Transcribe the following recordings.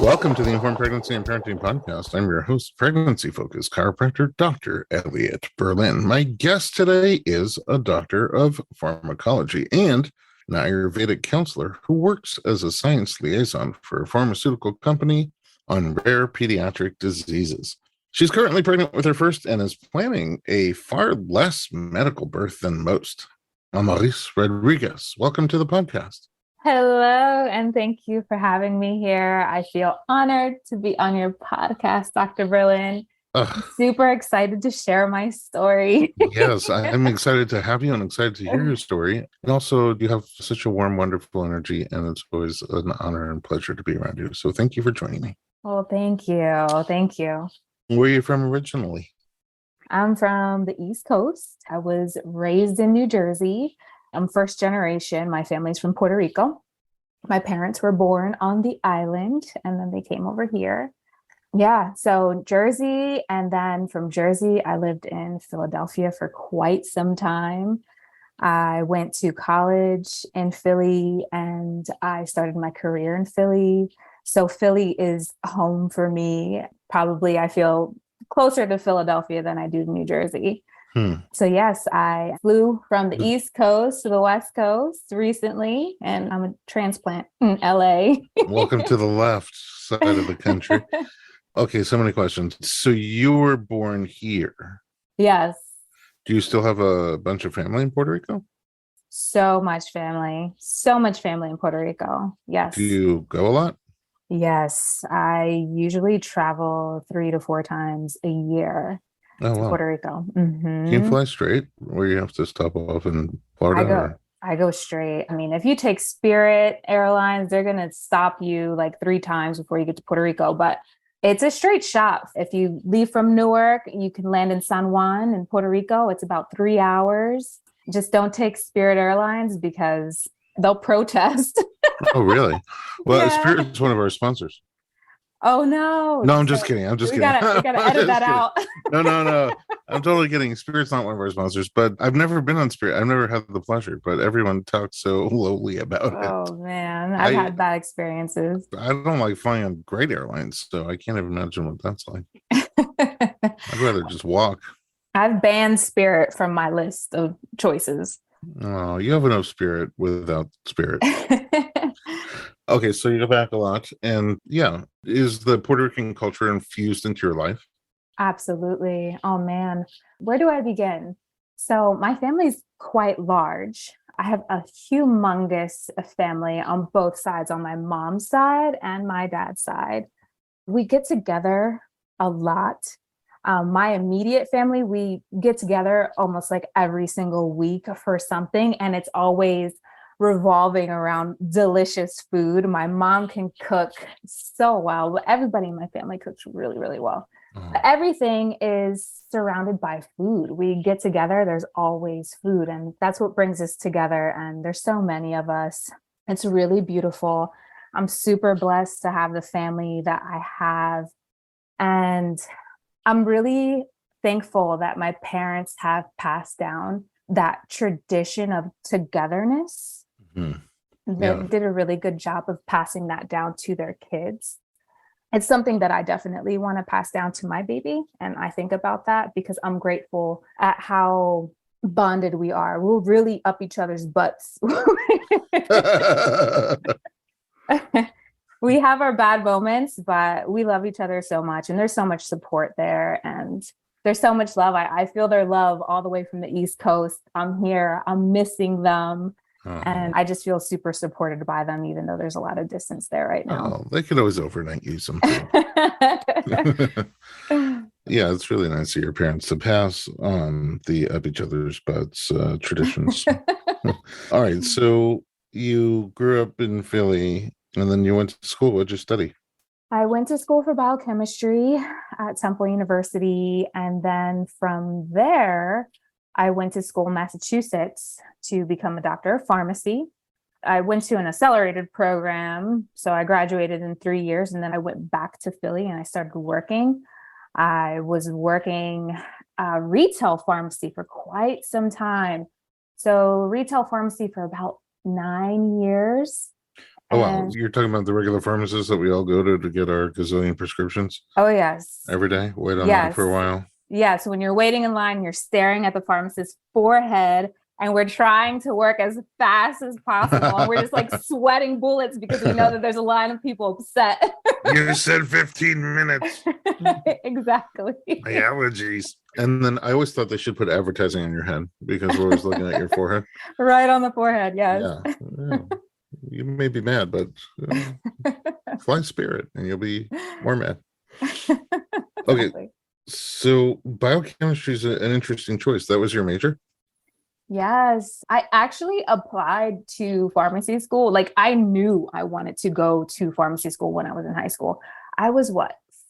Welcome to the Informed Pregnancy and Parenting Podcast. I'm your host, pregnancy-focused chiropractor, Dr. Elliot Berlin. My guest today is a doctor of pharmacology and an Ayurvedic counselor who works as a science liaison for a pharmaceutical company on rare pediatric diseases. She's currently pregnant with her first and is planning a far less medical birth than most. Amaris Rodriguez, welcome to the podcast. Hello, and thank you for having me here. I feel honored to be on your podcast, Dr. Berlin. I'm super excited to share my story. Yes, I'm excited to have you and excited to hear your story. And also, you have such a warm, wonderful energy, and it's always an honor and pleasure to be around you. So thank you for joining me. Well, thank you. Thank you. Where are you from originally? I'm from the East Coast. I was raised in New Jersey. I'm first generation. My family's from Puerto Rico. My parents were born on the island and then they came over here. Yeah, so Jersey. And then from Jersey, I lived in Philadelphia for quite some time. I went to college in Philly and I started my career in Philly. So Philly is home for me. Probably I feel closer to Philadelphia than I do New Jersey. So yes, I flew from the East Coast to the West Coast recently, and I'm a transplant in LA. Welcome to the left side of the country. Okay, so many questions. So you were born here. Yes. Do you still have a bunch of family in Puerto Rico? So much family in Puerto Rico. Yes. Do you go a lot? Yes, I usually travel 3 to 4 times a year. Oh, wow. Puerto Rico. Can you fly straight, or you have to stop off in Florida? I go straight. I mean, if you take Spirit Airlines, they're going to stop you like 3 times before you get to Puerto Rico. But it's a straight shot. If you leave from Newark, you can land in San Juan in Puerto Rico. It's about 3 hours. Just don't take Spirit Airlines because they'll protest. Oh, really? Well, Yeah. Spirit is one of our sponsors. Oh, no. No, I'm just kidding. I'm just kidding. We gotta edit that out. No. I'm totally kidding. Spirit's not one of our sponsors, but I've never been on Spirit. I've never had the pleasure, but everyone talks so lowly about it. Oh, man. I've had bad experiences. I don't like flying on great airlines, so I can't even imagine what that's like. I'd rather just walk. I've banned Spirit from my list of choices. Oh, you have enough Spirit without Spirit. Okay, so you go back a lot, and yeah, is the Puerto Rican culture infused into your life? Absolutely. Oh man, where do I begin? So my family's quite large. I have a humongous family on both sides, on my mom's side and my dad's side. We get together a lot. My immediate family, we get together almost like every single week for something, and it's always revolving around delicious food. My mom can cook so well, but everybody in my family cooks really, really well. Everything is surrounded by food. We get together, there's always food, and that's what brings us together. And there's so many of us. It's really beautiful. I'm super blessed to have the family that I have. And I'm really thankful that my parents have passed down that tradition of togetherness. They did a really good job of passing that down to their kids. It's something that I definitely want to pass down to my baby. And I think about that because I'm grateful at how bonded we are. We'll really up each other's butts. We have our bad moments, but we love each other so much. And there's so much support there. And there's so much love. I feel their love all the way from the East Coast. I'm here. I'm missing them. And I just feel super supported by them, even though there's a lot of distance there right now. Oh, they could always overnight you something. Yeah, it's really nice of your parents to pass on the up each other's butts traditions. All right, so you grew up in Philly, and then you went to school. What'd you study? I went to school for biochemistry at Temple University, and then from there, I went to school in Massachusetts to become a doctor of pharmacy. I went to an accelerated program, so I graduated in 3 years, and then I went back to Philly and I started working. I was working retail pharmacy for quite some time. So retail pharmacy for about 9 years. Oh, wow. And You're talking about the regular pharmacists that we all go to get our gazillion prescriptions oh, yes. every day? Wait online for a Yes. while. Yeah. So when you're waiting in line, you're staring at the pharmacist's forehead and we're trying to work as fast as possible. And we're just like sweating bullets because we know that there's a line of people upset. You said 15 minutes. Exactly. My allergies. And then I always thought they should put advertising on your head because we're always looking at your forehead. Right on the forehead. Yes. Yeah. You may be mad, but fly spirit and you'll be more mad. Okay. Exactly. So biochemistry is an interesting choice. That was your major? Yes, I actually applied to pharmacy school. Like I knew I wanted to go to pharmacy school when I was in high school. I was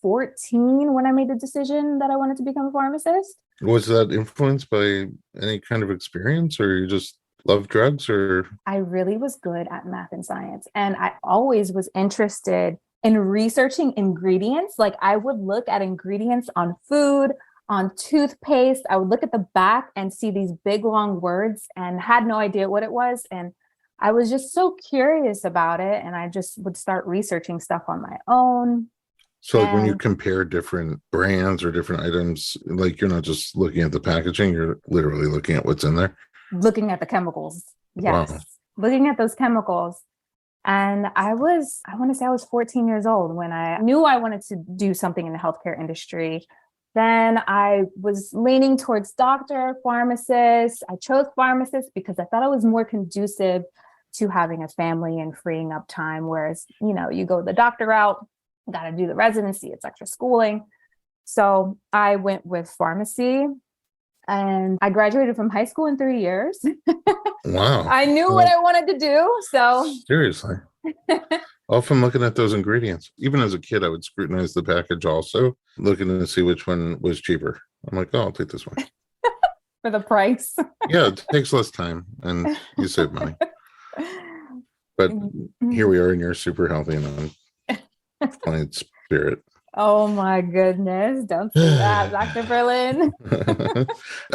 14 when I made the decision that I wanted to become a pharmacist. Was that influenced by any kind of experience or you just love drugs or? I really was good at math and science. And I always was interested in researching ingredients. Like I would look at ingredients on food, on toothpaste. I would look at the back and see these big, long words and had no idea what it was. And I was just so curious about it. And I just would start researching stuff on my own. So like when you compare different brands or different items, like you're not just looking at the packaging, you're literally looking at what's in there. Looking at the chemicals. Yes. Wow. Looking at those chemicals. And I want to say I was 14 years old when I knew I wanted to do something in the healthcare industry. Then I was leaning towards doctor, pharmacist. I chose pharmacist because I thought it was more conducive to having a family and freeing up time. Whereas, you go the doctor route, got to do the residency, it's extra schooling. So I went with pharmacy and I graduated from high school in 3 years. Wow. I knew what I wanted to do. So seriously. Often looking at those ingredients. Even as a kid, I would scrutinize the package also, looking to see which one was cheaper. I'm like, oh, I'll take this one. For the price. Yeah, it takes less time and you save money. But here we are and you're super healthy and I'm fine spirit. Oh my goodness. Don't say that, Dr. Berlin.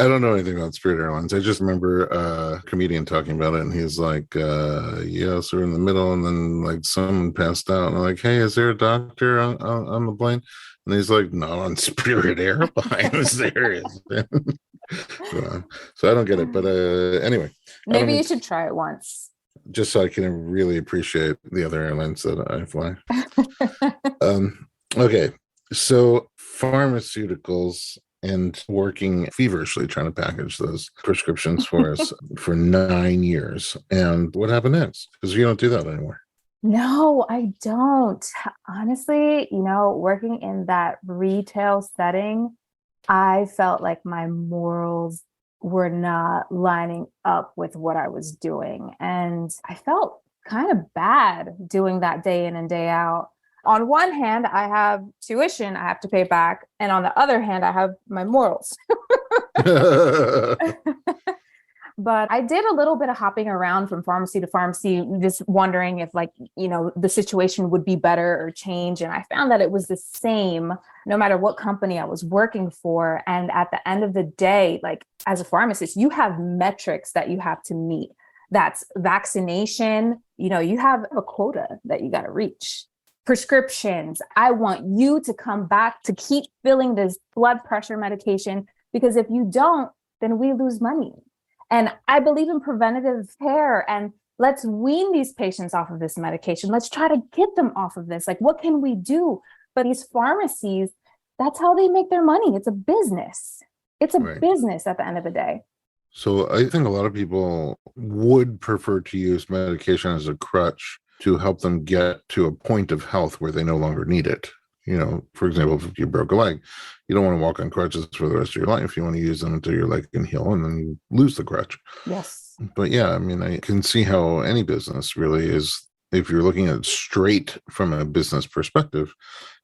I don't know anything about Spirit Airlines. I just remember a comedian talking about it and he's like, yes, we're in the middle and then like someone passed out and I'm like, hey, is there a doctor on the plane? And he's like, not on Spirit Airlines. There is. So I don't get it. But anyway. Maybe you should try it once. Just so I can really appreciate the other airlines that I fly. Okay, so pharmaceuticals and working feverishly trying to package those prescriptions for us for 9 years. And what happened next? Because you don't do that anymore. No, I don't. Honestly, working in that retail setting, I felt like my morals were not lining up with what I was doing. And I felt kind of bad doing that day in and day out. On one hand, I have tuition I have to pay back. And on the other hand, I have my morals. But I did a little bit of hopping around from pharmacy to pharmacy, just wondering if the situation would be better or change. And I found that it was the same, no matter what company I was working for. And at the end of the day, like as a pharmacist, you have metrics that you have to meet. That's vaccination. You have a quota that you got to reach. Prescriptions. I want you to come back to keep filling this blood pressure medication, because if you don't, then we lose money. And I believe in preventative care, and let's wean these patients off of this medication. Let's try to get them off of this. Like, what can we do? But these pharmacies, that's how they make their money. It's a business. It's a business at the end of the day. So I think a lot of people would prefer to use medication as a crutch to help them get to a point of health where they no longer need it. For example, if you broke a leg, you don't want to walk on crutches for the rest of your life. You want to use them until your leg can heal and then you lose the crutch. Yes. But yeah, I can see how any business really is, if you're looking at it straight from a business perspective,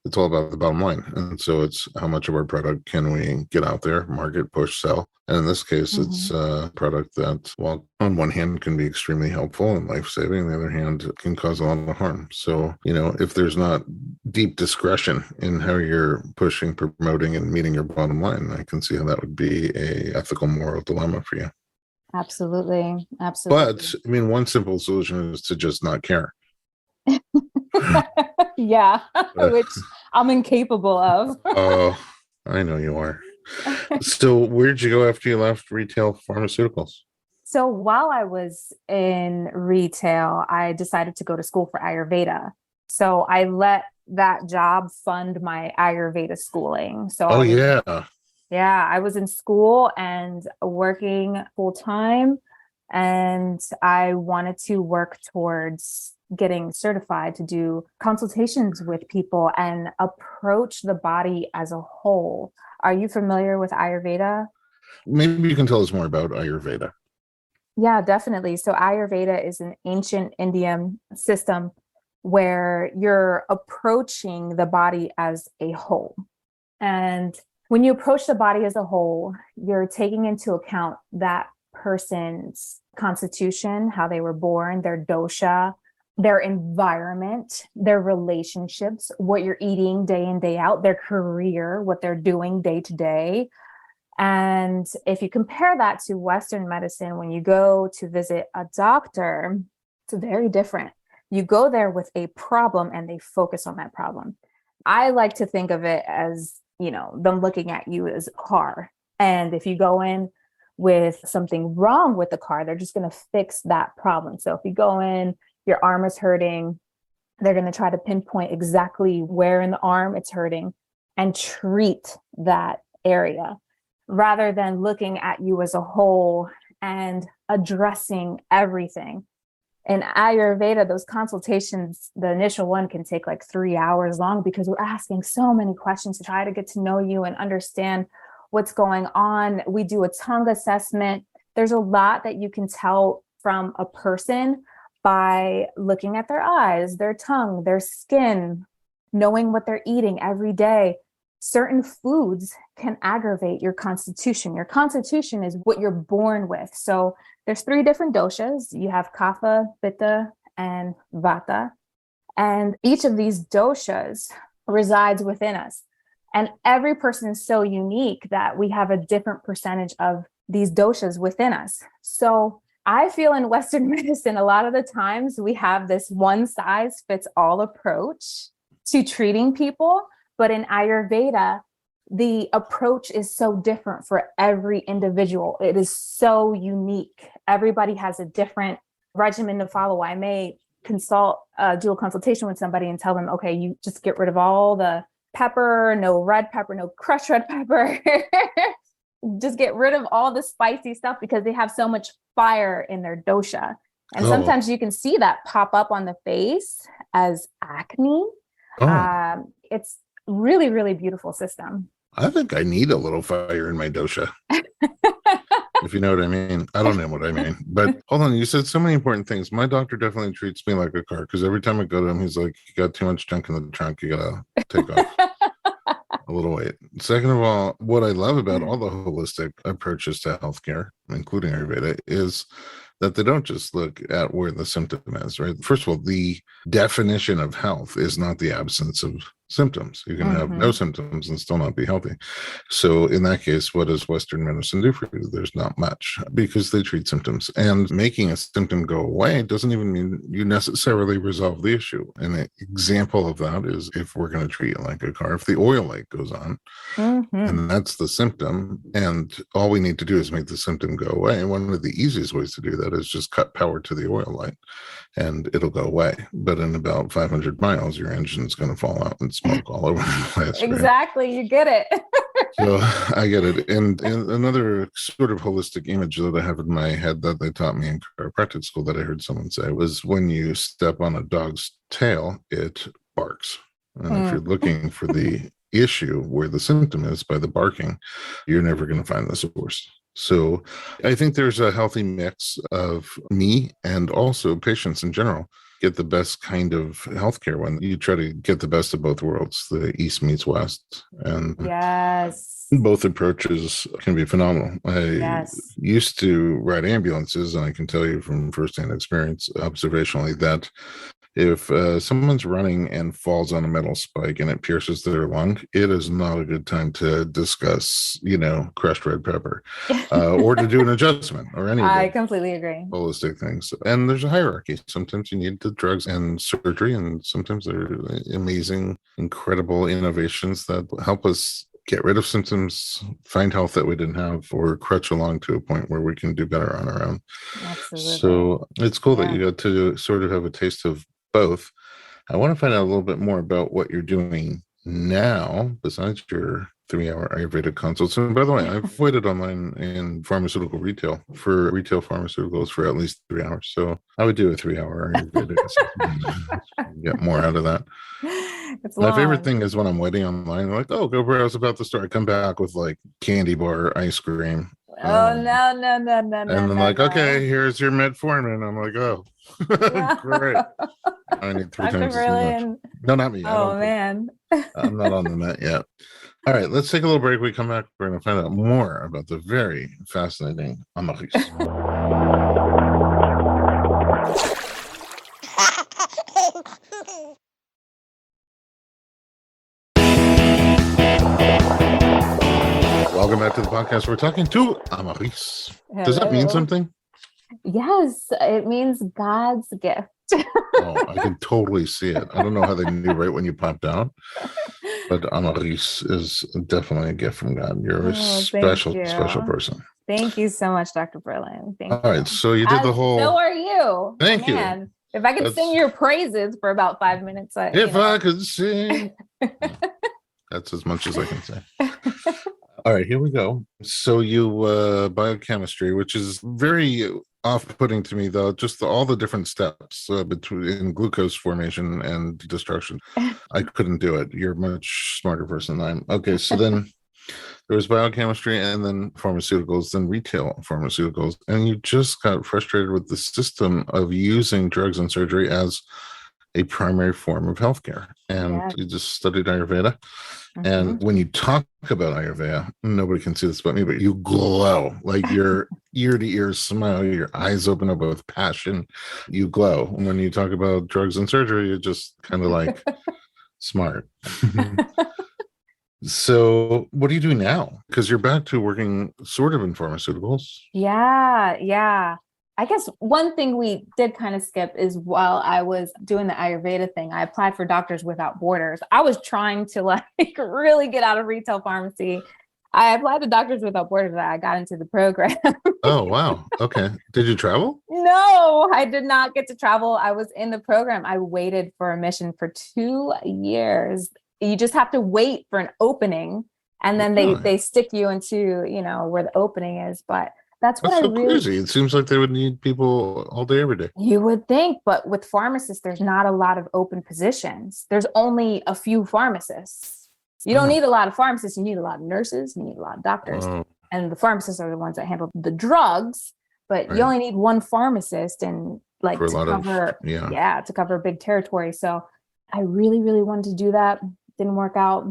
it's all about the bottom line. And so it's how much of our product can we get out there, market, push, sell. And in this case, it's a product that, well, on one hand can be extremely helpful and life-saving. On the other hand, it can cause a lot of harm. So, if there's not deep discretion in how you're pushing, promoting, and meeting your bottom line, I can see how that would be a ethical, moral dilemma for you. Absolutely. Absolutely. But one simple solution is to just not care. Yeah, which I'm incapable of. Oh, I know you are. So where'd you go after you left retail pharmaceuticals? So while I was in retail, I decided to go to school for Ayurveda. So I let that job fund my Ayurveda schooling. So Oh, yeah. yeah, I was in school and working full time, and I wanted to work towards getting certified to do consultations with people and approach the body as a whole. Are you familiar with Ayurveda? Maybe you can tell us more about Ayurveda. Yeah, definitely. So Ayurveda is an ancient Indian system where you're approaching the body as a whole. And when you approach the body as a whole, you're taking into account that person's constitution, how they were born, their dosha, their environment, their relationships, what you're eating day in, day out, their career, what they're doing day to day. And if you compare that to Western medicine, when you go to visit a doctor, it's very different. You go there with a problem and they focus on that problem. I like to think of it as, them looking at you as a car. And if you go in with something wrong with the car, they're just going to fix that problem. So if you go in, your arm is hurting, they're going to try to pinpoint exactly where in the arm it's hurting and treat that area, rather than looking at you as a whole and addressing everything. In Ayurveda, those consultations, the initial one can take like 3 hours long because we're asking so many questions to try to get to know you and understand what's going on. We do a tongue assessment. There's a lot that you can tell from a person by looking at their eyes, their tongue, their skin, knowing what they're eating every day. Certain foods can aggravate your constitution. Your constitution is what you're born with. So there's 3 different doshas. You have kapha, pitta, and vata. And each of these doshas resides within us. And every person is so unique that we have a different percentage of these doshas within us. So I feel in Western medicine, a lot of the times we have this one size fits all approach to treating people. But in Ayurveda, the approach is so different for every individual. It is so unique. Everybody has a different regimen to follow. I may do a consultation with somebody and tell them, okay, you just get rid of all the pepper, no red pepper, no crushed red pepper. Just get rid of all the spicy stuff because they have so much fire in their dosha. And sometimes you can see that pop up on the face as acne. It's really, really beautiful system. I think I need a little fire in my dosha. If you know what I mean. I don't know what I mean. But hold on, you said so many important things. My doctor definitely treats me like a car because every time I go to him, he's like, you got too much junk in the trunk. You got to take off a little weight. Second of all, what I love about all the holistic approaches to healthcare, including Ayurveda, is that they don't just look at where the symptom is, right? First of all, the definition of health is not the absence of symptoms. You can have no symptoms and still not be healthy. So in that case, what does Western medicine do for you? There's not much because they treat symptoms. And making a symptom go away doesn't even mean you necessarily resolve the issue. An example of that is if we're going to treat it like a car, if the oil light goes on, and that's the symptom, and all we need to do is make the symptom go away. And one of the easiest ways to do that is just cut power to the oil light and it'll go away. But in about 500 miles, your engine's going to fall out and smoke all over the place. Exactly. Right? You get it. So I get it. And another sort of holistic image that I have in my head that they taught me in chiropractic school that I heard someone say was when you step on a dog's tail, it barks. And if you're looking for the issue where the symptom is by the barking, you're never going to find the source. So I think there's a healthy mix of me and also patients in general get the best kind of healthcare when you try to get the best of both worlds, the East meets West. And yes, both approaches can be phenomenal. I used to ride ambulances, and I can tell you from firsthand experience, observationally, that If someone's running and falls on a metal spike and it pierces their lung, it is not a good time to discuss, crushed red pepper, or to do an adjustment or any of I the completely agree. holistic things. And there's a hierarchy. Sometimes you need the drugs and surgery, and sometimes there are amazing, incredible innovations that help us get rid of symptoms, find health that we didn't have, or crutch along to a point where we can do better on our own. Absolutely. So it's cool that Yeah. you got to sort of have a taste of both. I want to find out a little bit more about what you're doing now, besides your 3-hour Ayurvedic consults. And by the way, I've waited online in pharmaceutical retail for retail pharmaceuticals for at least 3 hours. So I would do a 3-hour Ayurvedic assessment. Get more out of that. It's My long. favorite thing is when I'm waiting online, like, oh, go browse about the store. I come back with like candy bar, ice cream. Oh, no. And then like, okay, here's your metformin. I'm like, oh, great. I need 3 Dr. times as much. Berlin. No, not me. Oh, man. I'm not on the net yet. All right, let's take a little break. We come back. We're going to find out more about the very fascinating Amaris. Welcome back to the podcast. We're talking to Amaris. Does that mean Hello. something? Yes, it means God's gift. Oh, I can totally see it. I don't know how they knew right when you popped out, but Amaris is definitely a gift from God. You're a special person. Thank you so much, Dr. Berlin. Thank you. All right, so you did the whole. So are you. Thank you. If I could sing your praises for about 5 minutes. I could sing. That's as much as I can say. All right, here we go. So you biochemistry, which is very off-putting to me, though, just all the different steps between glucose formation and destruction. I couldn't do it. You're a much smarter person than I am. Okay, so then there was biochemistry and then pharmaceuticals, then retail pharmaceuticals. And you just got frustrated with the system of using drugs and surgery as a primary form of healthcare. And you just studied Ayurveda. Mm-hmm. And when you talk about Ayurveda, nobody can see this but me, but you glow, like your ear to ear smile, your eyes open up with passion, you glow. And when you talk about drugs and surgery, you're just kind of like smart. So what do you do now? Because you're back to working sort of in pharmaceuticals. Yeah. I guess one thing we did kind of skip is while I was doing the Ayurveda thing, I applied for Doctors Without Borders. I was trying to really get out of retail pharmacy. I applied to Doctors Without Borders and I got into the program. Oh, wow. Okay. Did you travel? No, I did not get to travel. I was in the program. I waited for a mission for 2 years. You just have to wait for an opening and then they stick you into, where the opening is. But that's what so crazy. It seems like they would need people all day, every day. You would think, but with pharmacists, there's not a lot of open positions. There's only a few pharmacists. You don't need a lot of pharmacists. You need a lot of nurses. You need a lot of doctors. And the pharmacists are the ones that handle the drugs, but you only need one pharmacist and to cover a big territory. So I really, really wanted to do that. Didn't work out.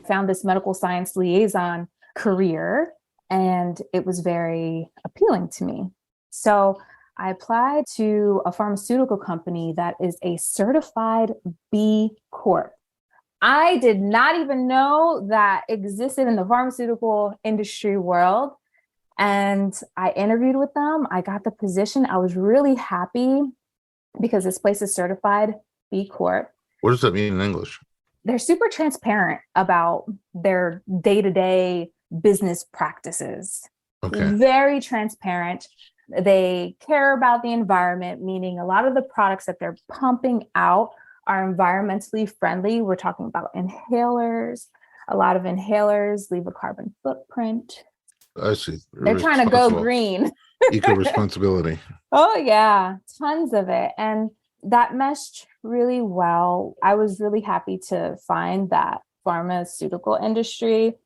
Found this medical science liaison career. And it was very appealing to me. So I applied to a pharmaceutical company that is a certified B Corp. I did not even know that existed in the pharmaceutical industry world. And I interviewed with them. I got the position. I was really happy because this place is certified B Corp. What does that mean in English? They're super transparent about their day-to-day business practices. Okay. Very transparent. They care about the environment, meaning a lot of the products that they're pumping out are environmentally friendly. We're talking about inhalers. A lot of inhalers leave a carbon footprint. I see. They're trying to go green. Eco-responsibility. Oh, yeah. Tons of it. And that meshed really well. I was really happy to find that pharmaceutical industry.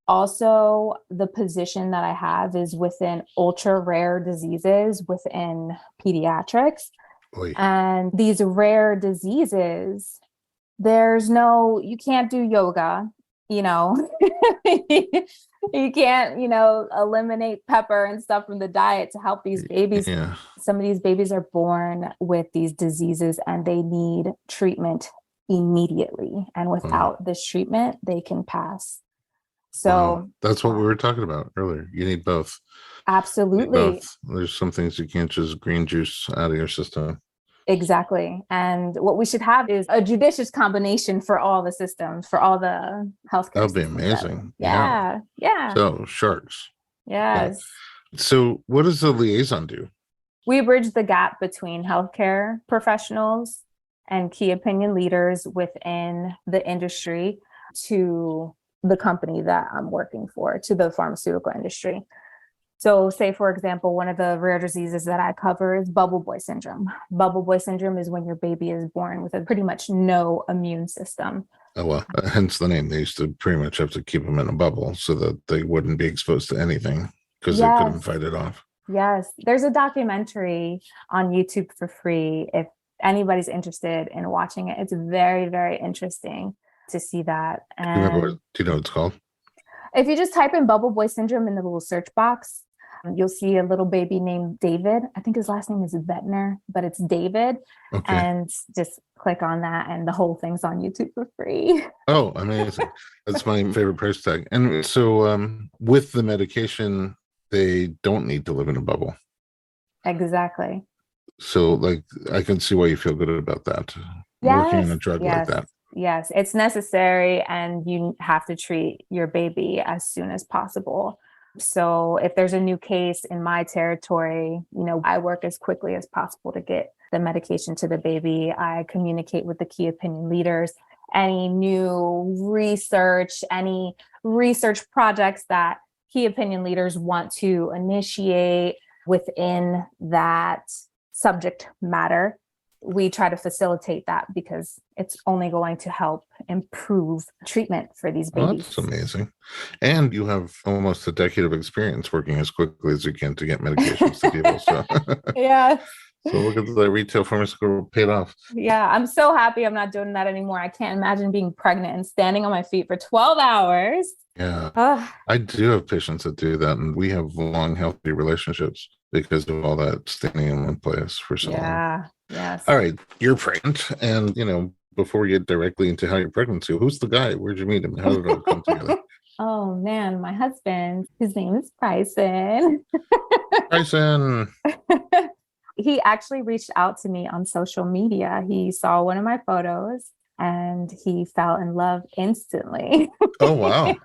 Also, the position that I have is within ultra rare diseases within pediatrics. Oy. And these rare diseases, you can't do yoga. you know, you can't, eliminate pepper and stuff from the diet to help these babies. Yeah. Some of these babies are born with these diseases and they need treatment immediately. And without this treatment, they can pass. So that's what we were talking about earlier. You need both. Absolutely. There's some things you can't just green juice out of your system. Exactly. And what we should have is a judicious combination for all the systems, for all the healthcare. That would be amazing. Yeah. So sharks. Yes. Yeah. So what does the liaison do? We bridge the gap between healthcare professionals and key opinion leaders within the industry to the company that I'm working for, to the pharmaceutical industry. So say, for example, one of the rare diseases that I cover is bubble boy syndrome. Bubble boy syndrome is when your baby is born with a pretty much no immune system. Oh, well, hence the name. They used to pretty much have to keep them in a bubble so that they wouldn't be exposed to anything because they couldn't fight it off. Yes. There's a documentary on YouTube for free. If anybody's interested in watching it, it's very, very interesting to see that. And do you know what it's called? If you just type in bubble boy syndrome in the little search box, you'll see a little baby named David. I think his last name is Vetner, but it's David. Okay. And just click on that and the whole thing's on YouTube for free. Oh, amazing. That's my favorite price tag. And so with the medication, they don't need to live in a bubble. Exactly. So like, I can see why you feel good about that. Yes, working on a drug like that. Yes, it's necessary and you have to treat your baby as soon as possible. So if there's a new case in my territory, I work as quickly as possible to get the medication to the baby. I communicate with the key opinion leaders. Any new research, any research projects that key opinion leaders want to initiate within that subject matter, we try to facilitate that because it's only going to help improve treatment for these babies. Well, that's amazing. And you have almost a decade of experience working as quickly as you can to get medications to people. So yeah. So look at the retail pharmaceutical paid off. Yeah, I'm so happy I'm not doing that anymore. I can't imagine being pregnant and standing on my feet for 12 hours. Yeah. I do have patients that do that, and we have long, healthy relationships because of all that standing in one place for so long. Yeah. Yes. All right. You're pregnant. And, before we get directly into how you're pregnant, who's the guy? Where'd you meet him? How did it all come together? Oh, man. My husband, his name is Bryson. Bryson. He actually reached out to me on social media. He saw one of my photos and he fell in love instantly. Oh, wow.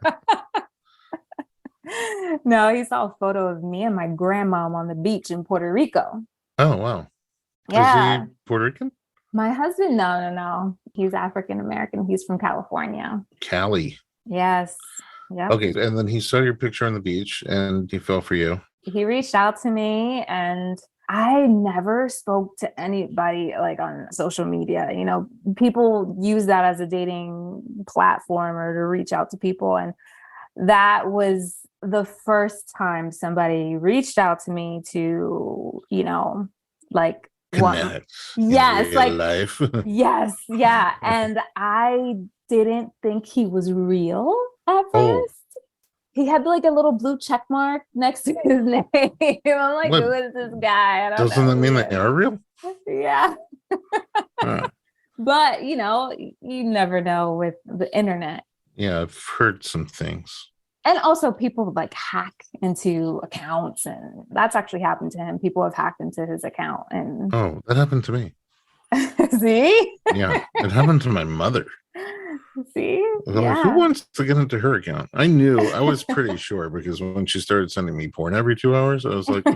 No, he saw a photo of me and my grandmom on the beach in Puerto Rico. Oh, wow. Yeah. Is he Puerto Rican? My husband, no. He's African American. He's from California. Cali. Yes. Yep. Okay. And then he saw your picture on the beach and he fell for you. He reached out to me and I never spoke to anybody like on social media. People use that as a dating platform or to reach out to people. And that was the first time somebody reached out to me to, like, connect. Yes, like life. Yes, yeah. And I didn't think he was real at first. He had like a little blue check mark next to his name. I'm like, who is this guy? Doesn't that mean they are real? Yeah. But you never know with the internet. Yeah, I've heard some things. And also people like hack into accounts, and that's actually happened to him. People have hacked into his account. And that happened to me. See? Yeah, it happened to my mother. See? Who wants to get into her account? I was pretty sure because when she started sending me porn every 2 hours, I was like, oh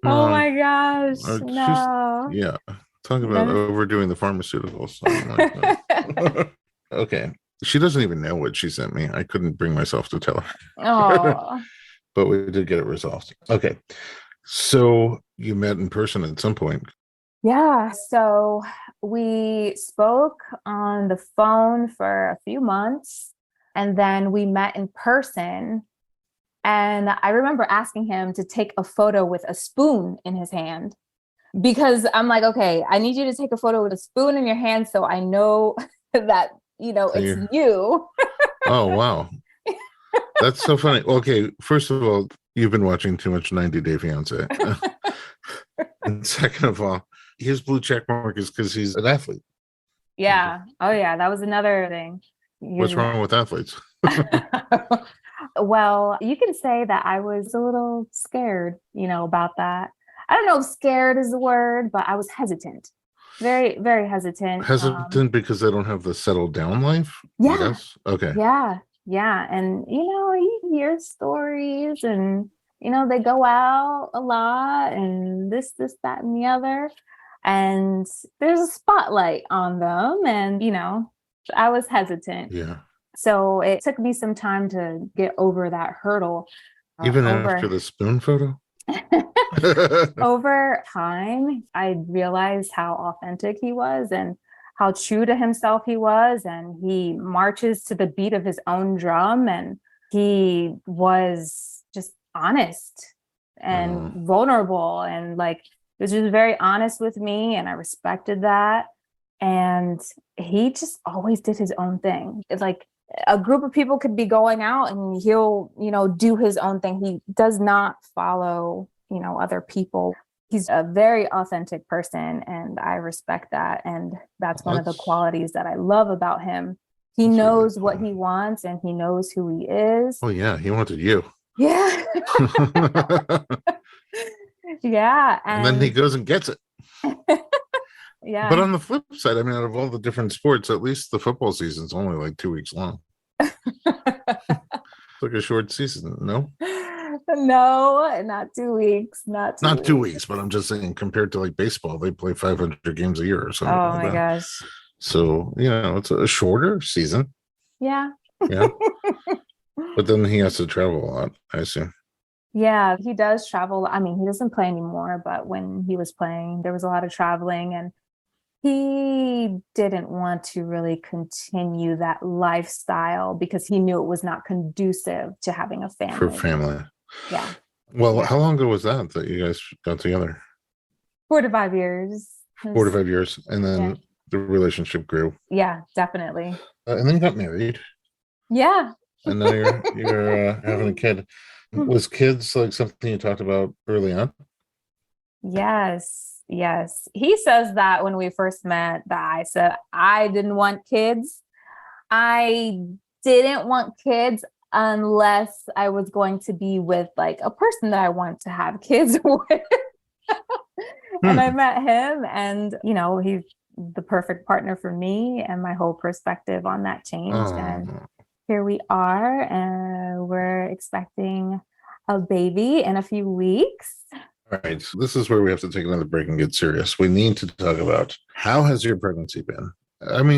my gosh. No. Yeah. Talk about overdoing the pharmaceuticals. Okay. She doesn't even know what she sent me. I couldn't bring myself to tell her. Oh. But we did get it resolved. Okay. So you met in person at some point. Yeah. So we spoke on the phone for a few months and then we met in person. And I remember asking him to take a photo with a spoon in his hand because I'm like, okay, I need you to take a photo with a spoon in your hand so I know that So it's you. oh, wow. That's so funny. Okay, first of all, you've been watching too much 90 Day Fiance. And second of all, his blue check mark is because he's an athlete. Yeah. Oh, yeah. That was another thing. What's wrong with athletes? Well, you can say that I was a little scared, about that. I don't know if scared is the word, but I was hesitant. Very, very hesitant. Hesitant because they don't have the settled down life? Yeah. Yes. Okay. Yeah. Yeah. And, you hear stories and, they go out a lot and this, that, and the other. And there's a spotlight on them. And, I was hesitant. Yeah. So it took me some time to get over that hurdle. Even after the spoon photo? Over time, I realized how authentic he was and how true to himself he was. And he marches to the beat of his own drum. And he was just honest and vulnerable. And was just very honest with me. And I respected that. And he just always did his own thing. It's like a group of people could be going out and he'll, do his own thing. He does not follow, other people. He's a very authentic person and I respect that. And that's one of the qualities that I love about him. He knows what he wants and he knows who he is. Oh yeah. He wanted you. Yeah. Yeah. And then he goes and gets it. Yeah. But on the flip side, out of all the different sports, at least the football season's only like 2 weeks long. It's like a short season, no? No, not 2 weeks. Not 2 weeks, but I'm just saying compared to like baseball, they play 500 games a year or something. Oh my gosh. So, it's a shorter season. Yeah. Yeah. But then he has to travel a lot, I assume. Yeah, he does travel. He doesn't play anymore, but when he was playing, there was a lot of traveling and he didn't want to really continue that lifestyle because he knew it was not conducive to having a family. For family. Yeah. Well, Yeah. How long ago was that you guys got together? 4 to 5 years. 4 to 5 years. And then the relationship grew. Yeah, definitely. And then you got married. Yeah. And now you're having a kid. Was kids like something you talked about early on? Yes. He says that when we first met, that I said I didn't want kids. I didn't want kids unless I was going to be with like a person that I want to have kids with. And I met him and, he's the perfect partner for me and my whole perspective on that changed. And here we are and we're expecting a baby in a few weeks. All right. So this is where we have to take another break and get serious. We need to talk about how has your pregnancy been?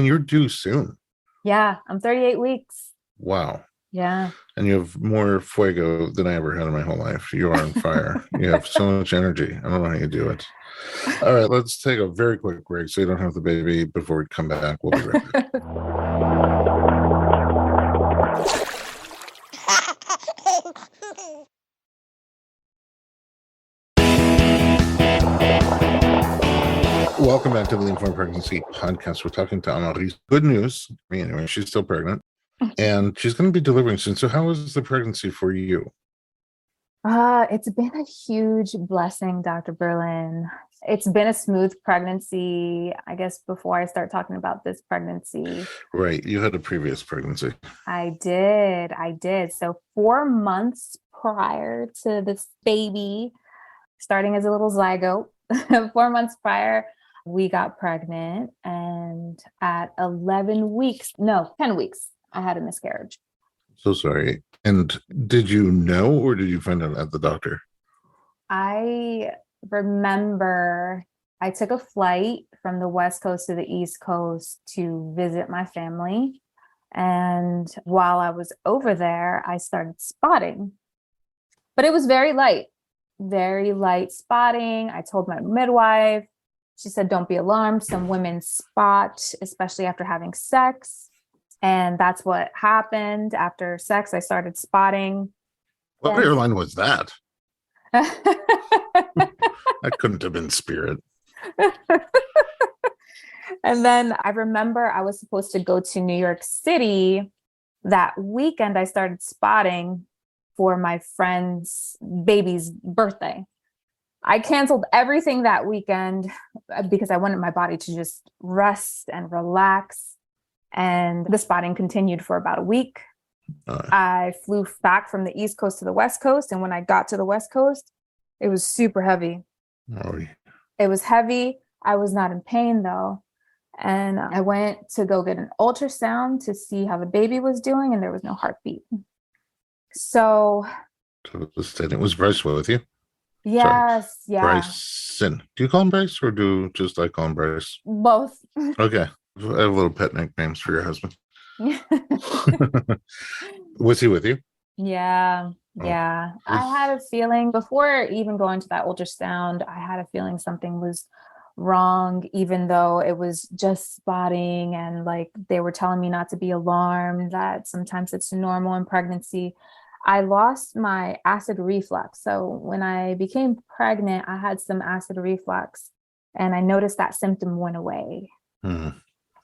You're due soon. Yeah, I'm 38 weeks. Wow. Yeah. And you have more fuego than I ever had in my whole life. You are on fire. You have so much energy. I don't know how you do it. All right, let's take a very quick break so you don't have the baby before we come back. We'll be right back. Welcome back to the Informed Pregnancy Podcast. We're talking to Amaris. Good news. Anyway, she's still pregnant and she's going to be delivering soon. So how was the pregnancy for you? It's been a huge blessing, Dr. Berlin. It's been a smooth pregnancy. I guess before I start talking about this pregnancy. Right. You had a previous pregnancy. I did. So 4 months prior to this baby, starting as a little zygote, 4 months prior, we got pregnant. And at 10 weeks, I had a miscarriage. So sorry. And did you know, or did you find out at the doctor? I remember I took a flight from the West Coast to the East Coast to visit my family. And while I was over there, I started spotting. But it was very light spotting. I told my midwife. She said, don't be alarmed. Some women spot, especially after having sex. And that's what happened. After sex, I started spotting. What airline was that? That couldn't have been Spirit. And then I remember I was supposed to go to New York City that weekend. I started spotting for my friend's baby's birthday. I canceled everything that weekend because I wanted my body to just rest and relax. And the spotting continued for about a week. I flew back from the East Coast to the West Coast. And when I got to the West Coast, it was super heavy. Oh, It was heavy. I was not in pain though. And I went to go get an ultrasound to see how the baby was doing, and there was no heartbeat. So it was Bryce with you. yes, Sorry. Bryson. Do you call him Bryce or do just I call him Bryce? Both. Okay. I have little pet nicknames for your husband. Was he with you? Yeah. Yeah. I had a feeling before even going to that ultrasound, I had a feeling something was wrong, even though it was just spotting and like they were telling me not to be alarmed, that sometimes it's normal in pregnancy. I lost my acid reflux. So when I became pregnant, I had some acid reflux and I noticed that symptom went away. Yeah.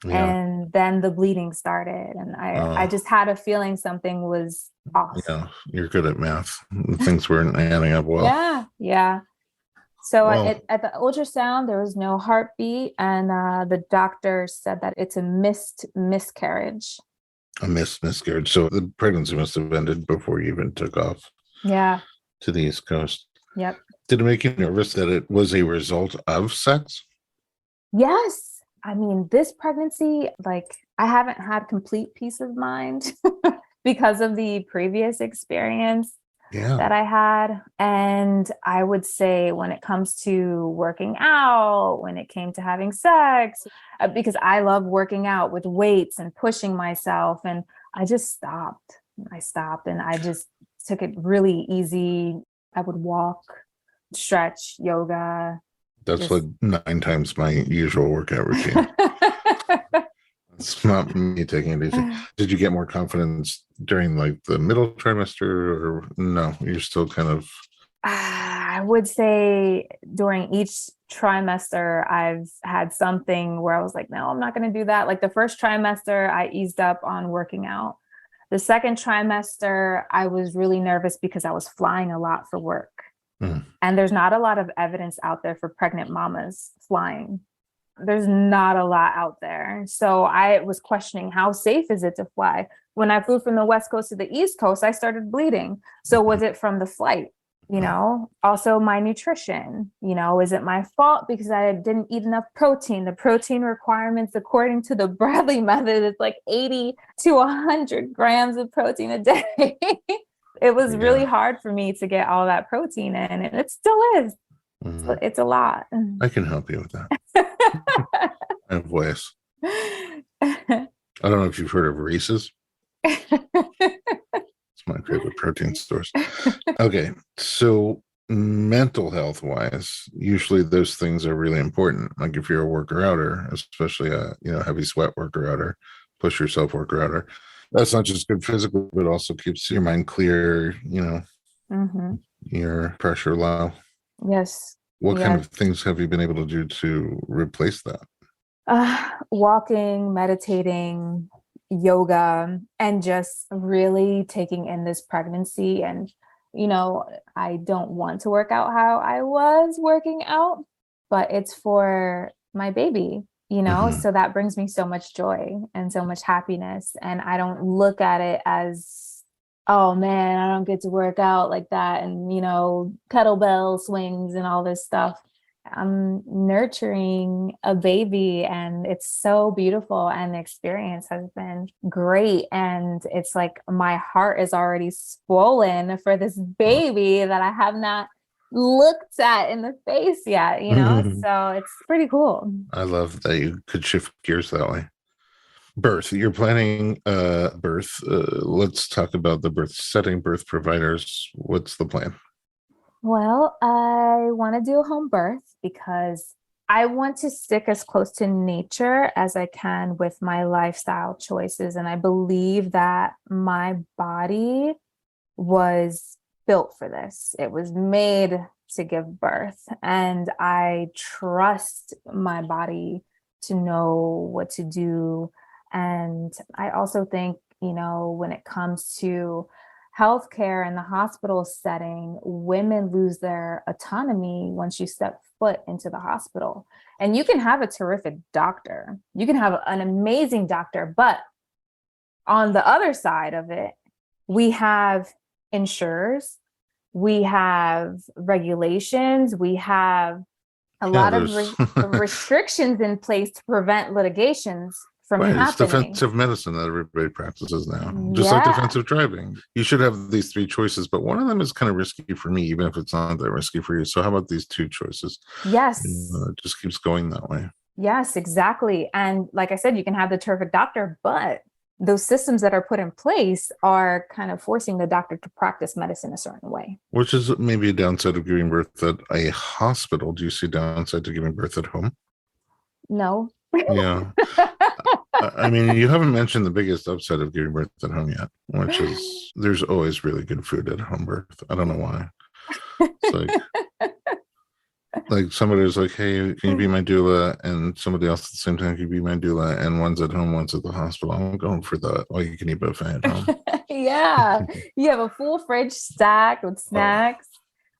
And then the bleeding started, and I just had a feeling something was off. Yeah, you're good at math. Things weren't adding up well. Yeah. So at the ultrasound, there was no heartbeat, and the doctor said that it's a miscarriage. A miscarriage. So the pregnancy must have ended before you even took off. Yeah. To the East Coast. Yep. Did it make you nervous that it was a result of sex? Yes. I mean, this pregnancy, like I haven't had complete peace of mind because of the previous experience that I had. And I would say when it comes to working out, when it came to having sex, because I love working out with weights and pushing myself. And I just stopped. I stopped and I just took it really easy. I would walk, stretch, yoga. That's like 9 times my usual workout routine. It's not me taking it easy. Did you get more confidence during like the middle trimester or no? You're still kind of... I would say during each trimester, I've had something where I was like, no, I'm not going to do that. Like the first trimester, I eased up on working out. The second trimester, I was really nervous because I was flying a lot for work. And there's not a lot of evidence out there for pregnant mamas flying. There's not a lot out there. So I was questioning how safe is it to fly? When I flew from the West Coast to the East Coast, I started bleeding. So was it from the flight? You know, also my nutrition, you know, is it my fault because I didn't eat enough protein? The protein requirements, according to the Bradley method, it's like 80 to 100 grams of protein a day. It was really hard for me to get all that protein in, and it still is. It's a lot. I can help you with that. I have ways. I don't know if you've heard of Reese's. It's my favorite protein source. Okay, so mental health wise, usually those things are really important. Like if you're a worker outer, especially a heavy sweat worker outer, push yourself worker outer. That's not just good physically, but also keeps your mind clear, your pressure low. Yes. What kind of things have you been able to do to replace that? Walking, meditating, yoga, and just really taking in this pregnancy. And, I don't want to work out how I was working out, but it's for my baby. So that brings me so much joy and so much happiness. And I don't look at it as, oh man, I don't get to work out like that. And, kettlebell swings and all this stuff. I'm nurturing a baby and it's so beautiful. And the experience has been great. And it's like, my heart is already swollen for this baby that I have not looked at in the face yet, so it's pretty cool. I love that you could shift gears that way. Birth, you're planning birth. Let's talk about the birth setting, birth providers. What's the plan? Well, I want to do a home birth because I want to stick as close to nature as I can with my lifestyle choices. And I believe that my body was built for this. It was made to give birth. And I trust my body to know what to do. And I also think, when it comes to healthcare in the hospital setting, women lose their autonomy once you step foot into the hospital. And you can have a terrific doctor, you can have an amazing doctor, but on the other side of it, we have insurers, we have regulations, we have a lot of restrictions in place to prevent litigations from right, it's happening. defensive medicine that everybody practices now, just like defensive driving. You should have these three choices, but one of them is kind of risky for me, even if it's not that risky for you. So how about these two choices? Yes. It just keeps going that way. Yes, exactly. And like I said, you can have the terrific doctor, but those systems that are put in place are kind of forcing the doctor to practice medicine a certain way. Which is maybe a downside of giving birth at a hospital. Do you see downside to giving birth at home? No. Yeah. I mean, you haven't mentioned the biggest upside of giving birth at home yet, which is there's always really good food at home birth. I don't know why. It's like somebody's like, hey, can you be my doula? And somebody else at the same time can be my doula. And one's at home, one's at the hospital. I'm going for the you can eat buffet at home. Yeah. You have a full fridge stacked with snacks.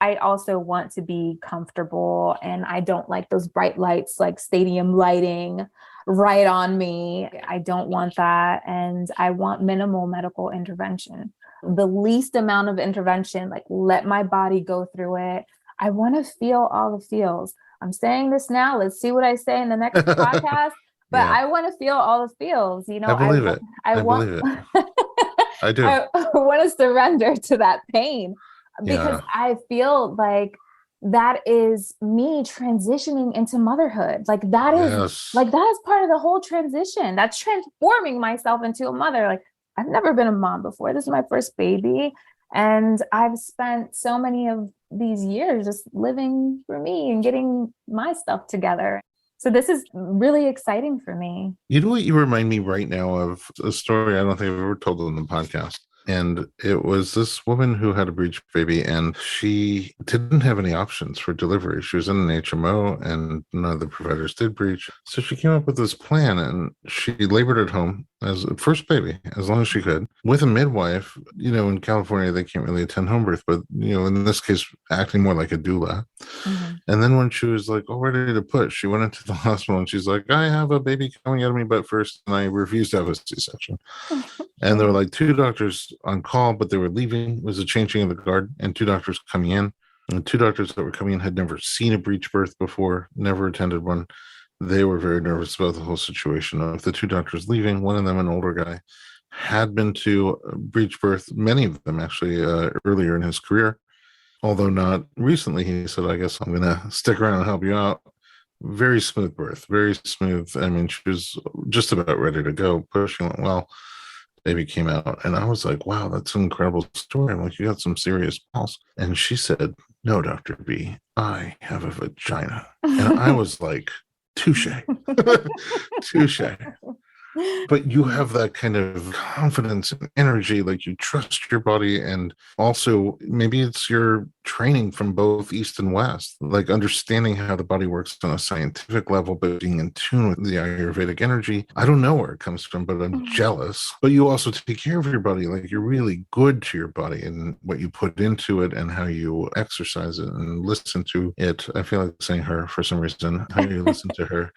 I also want to be comfortable, and I don't like those bright lights, like stadium lighting right on me. I don't want that. And I want minimal medical intervention, the least amount of intervention, like let my body go through it. I want to feel all the feels. I'm saying this now. Let's see what I say in the next podcast. But I want to feel all the feels. I believe it. I believe it. I do. I want to surrender to that pain because I feel like that is me transitioning into motherhood. Like that is part of the whole transition. That's transforming myself into a mother. Like I've never been a mom before. This is my first baby. And I've spent so many of these years just living for me and getting my stuff together. So this is really exciting for me. You know what you remind me right now of? A story I don't think I've ever told on the podcast. And it was this woman who had a breech baby, and she didn't have any options for delivery. She was in an HMO, and none of the providers did breech. So she came up with this plan, and she labored at home as a first baby, as long as she could, with a midwife. In California, they can't really attend home birth, but, in this case, acting more like a doula. Mm-hmm. And then when she was like, ready to push, she went into the hospital, and she's like, I have a baby coming out of me butt first, and I refuse to have a C-section. And there were like two doctors on call, but they were leaving. It was a changing of the guard, and two doctors coming in. And two doctors that were coming in had never seen a breech birth before, never attended one. They were very nervous about the whole situation of the two doctors leaving. One of them, an older guy, had been to breech birth, many of them actually, earlier in his career, although not recently. He said, I guess I'm going to stick around and help you out. Very smooth birth, very smooth. I mean, she was just about ready to go. Pushing went well. Baby came out, and I was like, wow, that's an incredible story. I'm like, you got some serious balls. And she said, no, Dr. B, I have a vagina. And I was like, touche. Touche. But you have that kind of confidence and energy, like you trust your body. And also maybe it's your training from both East and West, like understanding how the body works on a scientific level, but being in tune with the Ayurvedic energy. I don't know where it comes from, but I'm jealous. But you also take care of your body. Like you're really good to your body and what you put into it and how you exercise it and listen to it. I feel like saying her for some reason, how you listen to her.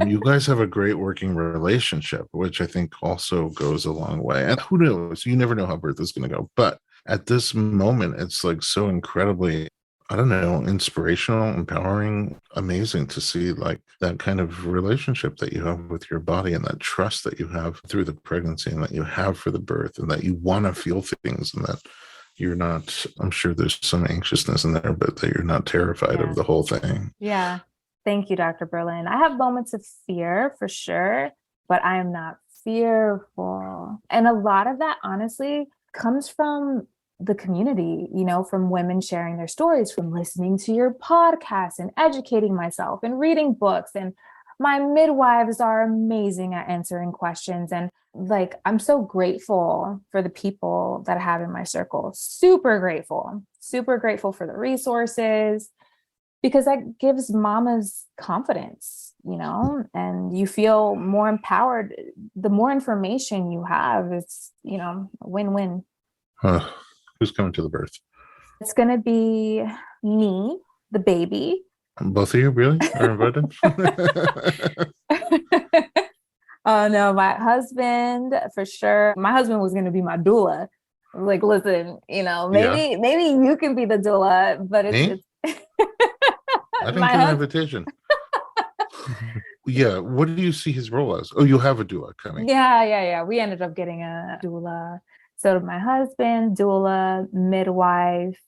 You guys have a great working relationship, which I think also goes a long way. And who knows? You never know how birth is going to go. But at this moment, it's like so incredibly, I don't know, inspirational, empowering, amazing to see like that kind of relationship that you have with your body and that trust that you have through the pregnancy and that you have for the birth and that you want to feel things and that you're not, I'm sure there's some anxiousness in there, but that you're not terrified of the whole thing. Yeah. Thank you, Dr. Berlin. I have moments of fear for sure, but I am not fearful. And a lot of that, honestly, comes from the community, from women sharing their stories, from listening to your podcast and educating myself and reading books. And my midwives are amazing at answering questions. And I'm so grateful for the people that I have in my circle. Super grateful for the resources. because that gives mamas confidence, and you feel more empowered. The more information you have, it's, a win-win. Who's coming to the birth? It's going to be me, the baby. Both of you really are invited? Oh no, my husband for sure. My husband was going to be my doula. I was like, listen, maybe you can be the doula, but it's I didn't get an invitation. Yeah. What do you see his role as? Oh, you have a doula coming. Yeah. We ended up getting a doula. So my husband, doula, midwife,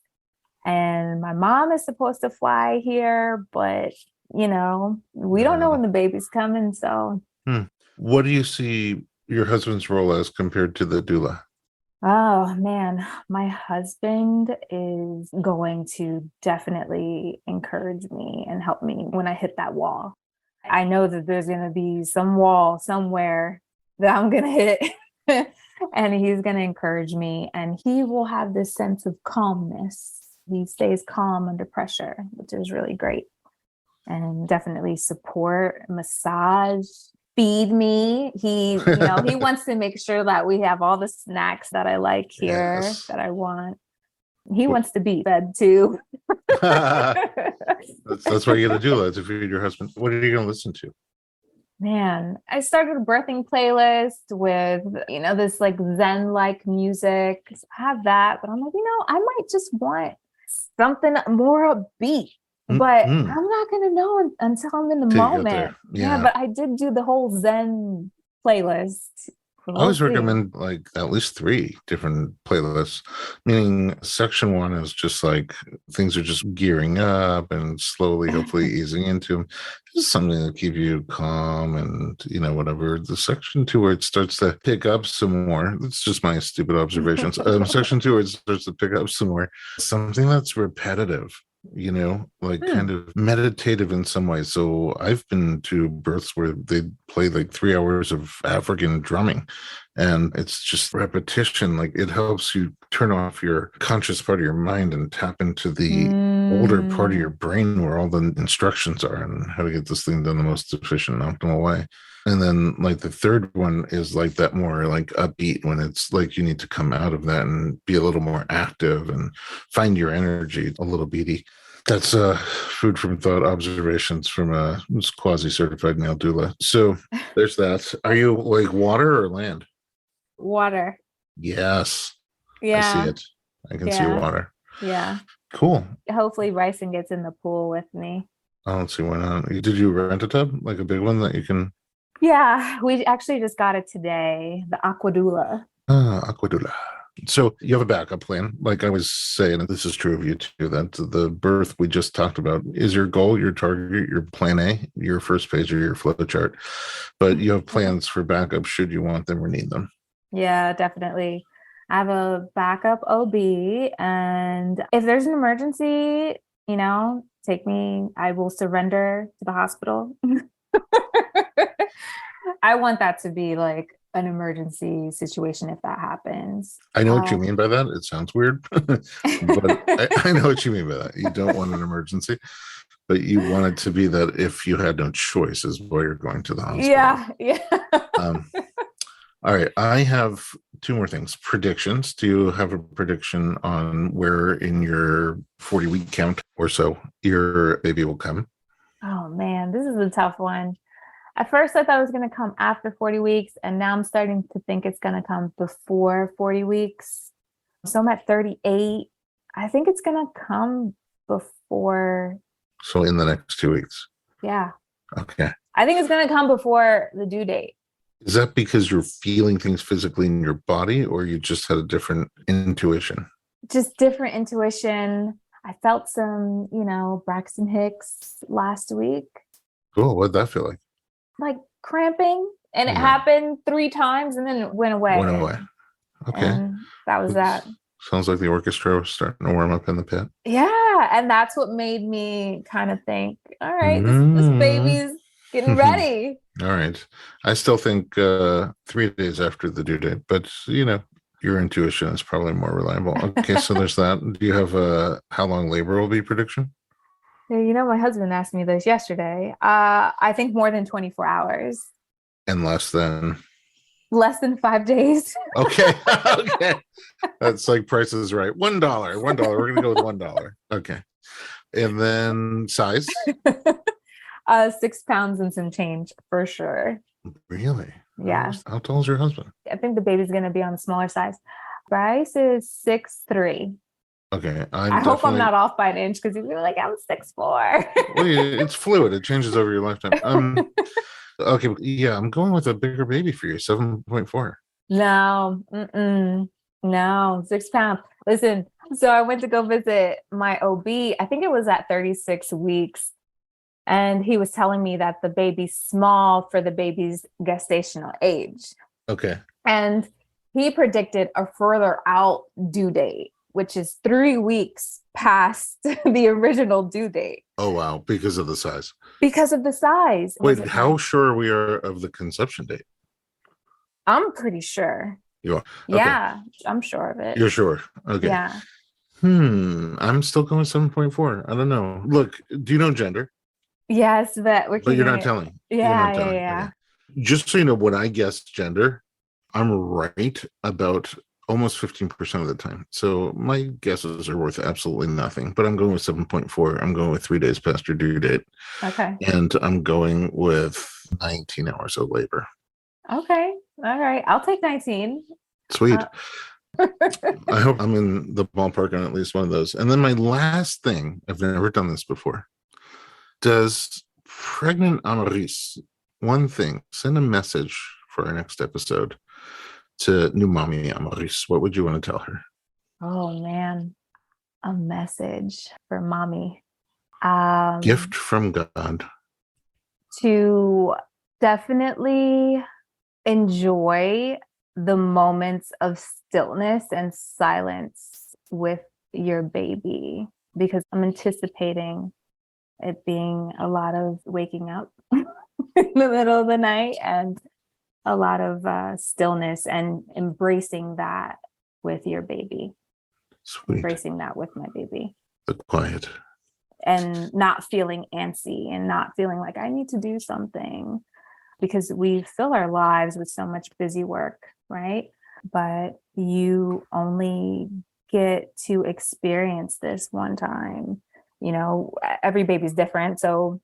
and my mom is supposed to fly here, but we don't know when the baby's coming. So what do you see your husband's role as compared to the doula? Oh man, my husband is going to definitely encourage me and help me when I hit that wall. I know that there's going to be some wall somewhere that I'm going to hit and he's going to encourage me, and he will have this sense of calmness. He stays calm under pressure, which is really great. And definitely support, massage, feed me. He wants to make sure that we have all the snacks that I like here, that I want. He wants to be fed too. That's why you got to do that, to feed your husband. What are you going to listen to? Man, I started a birthing playlist with, this like Zen-like music. I have that, but I'm like, I might just want something more upbeat. But I'm not going to know until I'm in the moment. Yeah, but I did do the whole Zen playlist. I always recommend like at least 3 different playlists, meaning section 1 is just like things are just gearing up and slowly, hopefully easing into them. Just something to keep you calm and, whatever. The section 2 where it starts to pick up some more. That's just my stupid observations. Section 2 where it starts to pick up some more. Something that's repetitive. Kind of meditative in some ways. So I've been to births where they play like 3 hours of African drumming, and it's just repetition. Like it helps you turn off your conscious part of your mind and tap into the older part of your brain where all the instructions are and how to get this thing done the most efficient and optimal way. And then like the third one is like that more like upbeat, when it's like you need to come out of that and be a little more active and find your energy a little beady. That's food from thought, observations from a quasi-certified male doula. So there's that. Are you like water or land? Water. Yes. Yeah. I see it. I can see water. Yeah. Cool. Hopefully Bryson gets in the pool with me. I don't see why not. Did you rent a tub? Like a big one that you can... Yeah, we actually just got it today, the Aquadula. Aquadula. So you have a backup plan. Like I was saying, this is true of you too, that the birth we just talked about is your goal, your target, your plan A, your first page or your flow chart. But you have plans for backup should you want them or need them. Yeah, definitely. I have a backup OB, and if there's an emergency, take me. I will surrender to the hospital. I want that to be like an emergency situation if that happens. I know what you mean by that. It sounds weird, but I know what you mean by that. You don't want an emergency, but you want it to be that if you had no choice is why you're going to the hospital. Yeah. All right. I have 2 more things. Predictions. Do you have a prediction on where in your 40-week count or so your baby will come? Oh man, this is a tough one. At first, I thought it was going to come after 40 weeks, and now I'm starting to think it's going to come before 40 weeks. So I'm at 38. I think it's going to come before. So in the next 2 weeks? Yeah. Okay. I think it's going to come before the due date. Is that because you're feeling things physically in your body, or you just had a different intuition? Just different intuition. I felt some, Braxton Hicks last week. Cool. What'd that feel like? Like cramping, and it happened 3 times and then it went away. Okay. And that was that. Sounds like the orchestra was starting to warm up in the pit. Yeah. And that's what made me kind of think, all right, this baby's getting ready. All right. I still think 3 days after the due date, but your intuition is probably more reliable. Okay. So there's that. Do you have a how long labor will be prediction? Yeah, my husband asked me this yesterday. I think more than 24 hours, And less than. less than 5 days. Okay. Okay. That's like Price is Right. $1. $1. We're going to go with $1. Okay. And then size. 6 pounds and some change for sure. Really? Yeah. How tall is your husband? I think the baby's going to be on the smaller size. Bryce is 6'3". Okay. I hope I'm not off by an inch because he's gonna be like, I'm 6'4". Well, it's fluid. It changes over your lifetime. Okay. Yeah, I'm going with a bigger baby for you, 7.4. No, no, 6 pounds. Listen, so I went to go visit my OB. I think it was at 36 weeks. And he was telling me that the baby's small for the baby's gestational age. Okay. And he predicted a further out due date, which is 3 weeks past the original due date. Oh, wow. Because of the size. Because of the size. Wait, how sure we are of the conception date? I'm pretty sure. You are? Okay. Yeah, I'm sure of it. You're sure? Okay. Yeah. I'm still going 7.4. I don't know. Look, do you know gender? Yes, but you're not telling. Yeah, You're not yeah. Okay. Just so you know, when I guess gender, I'm right about almost 15% of the time. So my guesses are worth absolutely nothing, but I'm going with 7.4. I'm going with 3 days past your due date. Okay. And I'm going with 19 hours of labor. Okay. All right. I'll take 19. Sweet. I hope I'm in the ballpark on at least one of those. And then my last thing, I've never done this before. Does pregnant Amaris, one thing, send a message for our next episode to new mommy Amaris? What would you want to tell her? Oh, man. A message for mommy. Gift from God. To definitely enjoy the moments of stillness and silence with your baby, because I'm anticipating it being a lot of waking up in the middle of the night and a lot of stillness, and embracing that with your baby. Sweet. Embracing that with my baby. The quiet. And not feeling antsy and not feeling like I need to do something, because we fill our lives with so much busy work, right? But you only get to experience this one time. Every baby's different. So,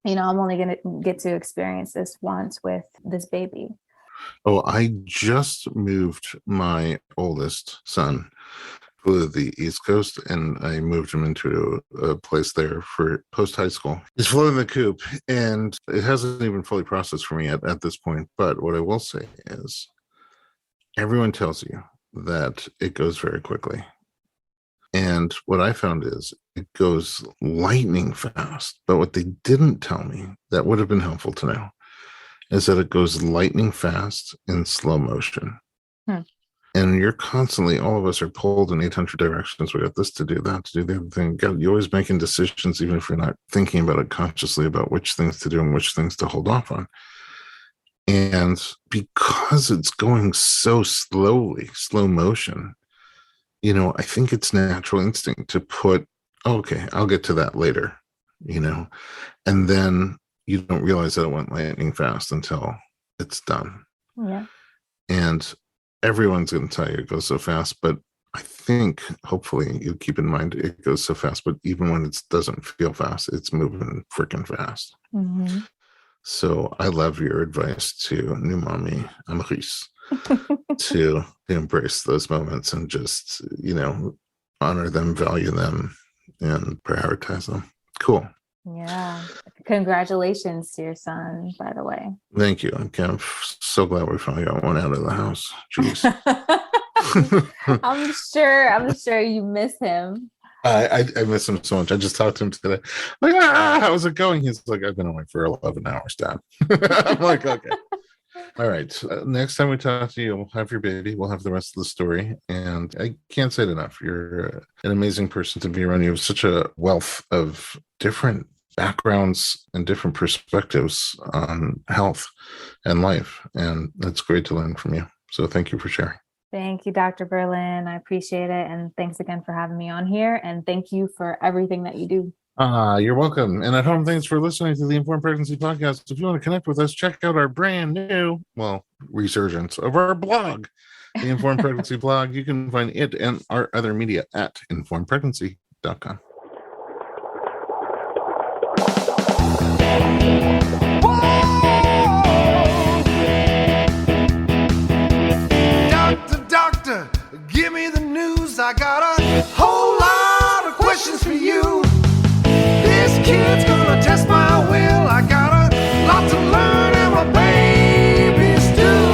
I'm only going to get to experience this once with this baby. Oh, I just moved my oldest son to the East Coast, and I moved him into a place there for post-high school. He's floating the coop, and it hasn't even fully processed for me at this point. But what I will say is everyone tells you that it goes very quickly. And what I found is it goes lightning fast. But what they didn't tell me that would have been helpful to know is that it goes lightning fast in slow motion. And you're constantly, all of us are pulled in 800 directions. We got this to do, that to do, the other thing. You're always making decisions, even if you're not thinking about it consciously, about which things to do and which things to hold off on. And because it's going so slowly, slow motion, I think it's natural instinct to put, okay, I'll get to that later, and then you don't realize that it went lightning fast until it's done. Yeah. And everyone's going to tell you it goes so fast, but I think hopefully you keep in mind it goes so fast, but even when it doesn't feel fast, it's moving freaking fast. Mm-hmm. So I love your advice to new mommy Amaris to embrace those moments and just, honor them, value them, and prioritize them. Cool. Yeah. Congratulations to your son, by the way. Thank you. I'm so glad we finally got one out of the house. Jeez. I'm sure you miss him. I miss him so much. I just talked to him today. Like, how's it going? He's like, I've been away for 11 hours, Dad. I'm like, okay. All right. Next time we talk to you, we'll have your baby. We'll have the rest of the story. And I can't say it enough. You're an amazing person to be around. You have such a wealth of different backgrounds and different perspectives on health and life. And it's great to learn from you. So thank you for sharing. Thank you, Dr. Berlin. I appreciate it. And thanks again for having me on here. And thank you for everything that you do. You're welcome. And at home, thanks for listening to the Informed Pregnancy Podcast. If you want to connect with us, check out our brand new, resurgence of our blog, the Informed Pregnancy blog. You can find it and our other media at informedpregnancy.com. Doctor, give me the news. I got a whole lot of questions for you. This kid's gonna test my will. I got a lot to learn, and my baby's due.